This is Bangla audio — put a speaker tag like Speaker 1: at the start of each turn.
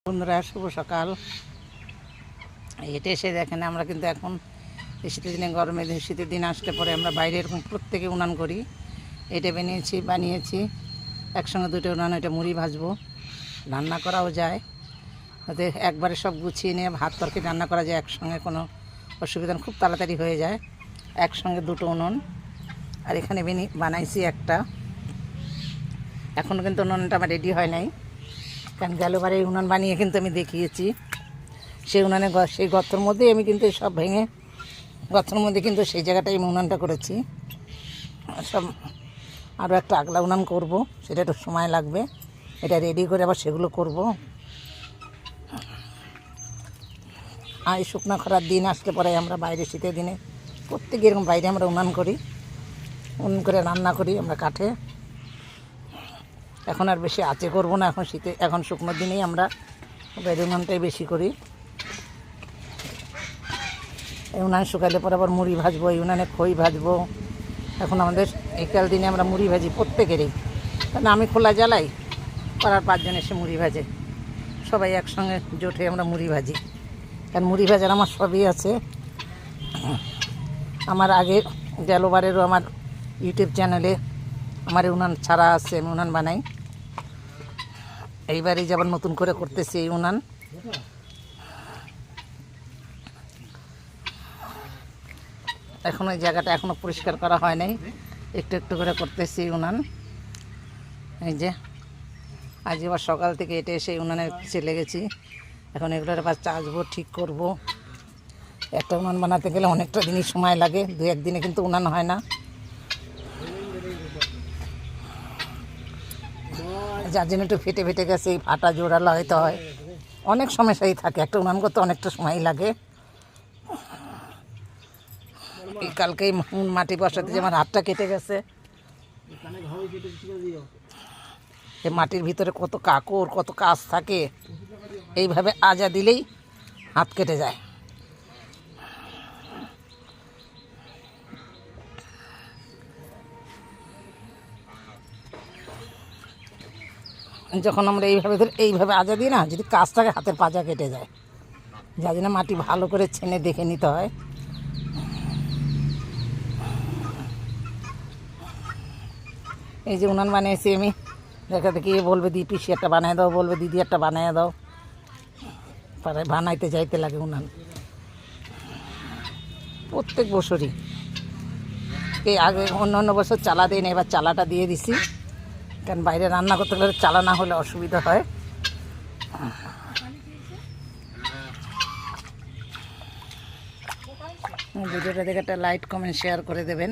Speaker 1: বন্ধুরা শুভ সকাল। এটা এসে দেখেন আমরা কিন্তু এখন শীতের দিনে গরমে শীতের দিন আসলে পরে আমরা বাইরে এরকম প্রত্যেকে উনান করি। এটা বানিয়েছি একসঙ্গে দুটো উনান। এটা মুড়ি ভাজবো, রান্না করাও যায়, ওতে একবারে সব গুছিয়ে নিয়ে ভাত তরকারি রান্না করা যায় একসঙ্গে, কোনো অসুবিধা খুব তাড়াতাড়ি হয়ে যায়। একসঙ্গে দুটো উনুন। আর এখানে বানাইছি একটা, এখনও কিন্তু উনুনটা আমার রেডি হয় নাই, কারণ গেলবারে উনান বানিয়ে কিন্তু আমি দেখিয়েছি। সেই উনানে সেই গর্তর মধ্যেই আমি কিন্তু সব ভেঙে গর্তর মধ্যে কিন্তু সেই জায়গাটাই আমি উনানটা করেছি। সব আরও একটা আগলা উনান করব, সেটা একটু সময় লাগবে। এটা রেডি করে আবার সেগুলো করব। আর এই শুকনো খরার দিন আসলে পরে আমরা বাইরে শীতের দিনে প্রত্যেকে এরকম বাইরে আমরা উনান করি, উনুন করে রান্না করি আমরা কাঠে। এখন আর বেশি আঁচে করব না, এখন শুকনোর দিনেই আমরা বাইরে উনানটাই বেশি করি। এই উনান শুকালে পরে আবার মুড়ি ভাজবো, এই উনানে খই ভাজবো। এখন আমাদের একাল দিনে আমরা মুড়ি ভাজি প্রত্যেকেরই, কারণ আমি খোলা জ্বালাই, পাড়ার 5 জন এসে মুড়ি ভাজে, সবাই একসঙ্গে জোটে আমরা মুড়ি ভাজি। কারণ মুড়ি ভাজার আমার সবই আছে। আমার আগে গেলবারেরও আমার ইউটিউব চ্যানেলে আমার উনান ছাড়া আছে, আমি উনান বানাই। এইবারই যেমন নতুন করে করতেছি এই উনান। এখন ওই জায়গাটা এখনও পরিষ্কার করা হয় নাই, একটু একটু করে করতেছি উনান। এই যে আজ এবার সকাল থেকে এটা এসে উনানের পিছিয়ে লেগেছি। এখন এগুলোর আবার চাষবো, ঠিক করব। একটা উনান বানাতে গেলে অনেকটা দিনই সময় লাগে, 2-1 দিনে কিন্তু উনান হয় না। যার জন্য একটু ফেটে ফেটে গেছে, এই ফাটা জোড়া লাগাইতে হয়, অনেক সমস্যাই থাকে। একটা উনান করতে অনেকটা সময় লাগে। এই কালকেই মাটি বসাতে যে আমার হাতটা কেটে গেছে। এই মাটির ভিতরে কত কাকড়, কত কাজ থাকে, এইভাবে আজা দিলেই হাত কেটে যায়। যখন আমরা এইভাবে আজা দিই না, যদি কাজ থাকে হাতের পাজা কেটে যায়। যার জন্য মাটি ভালো করে ছেনে দেখে নিতে হয়। এই যে উনান বানিয়েছি আমি, দেখা দেখি বলবে দি পিসি একটা বানিয়ে দাও, বলবে দিদি একটা বানিয়ে দাও, পরে বানাইতে যাইতে লাগে উনান প্রত্যেক বছরই। এই আগে অন্য বছর চালা দিই না, এবার চালাটা দিয়ে দিছি, কারণ বাইরে রান্না করতে গেলে চালা না হলে অসুবিধা হয়। ভিডিওটা দেখে একটা লাইক কমেন্ট শেয়ার করে দেবেন।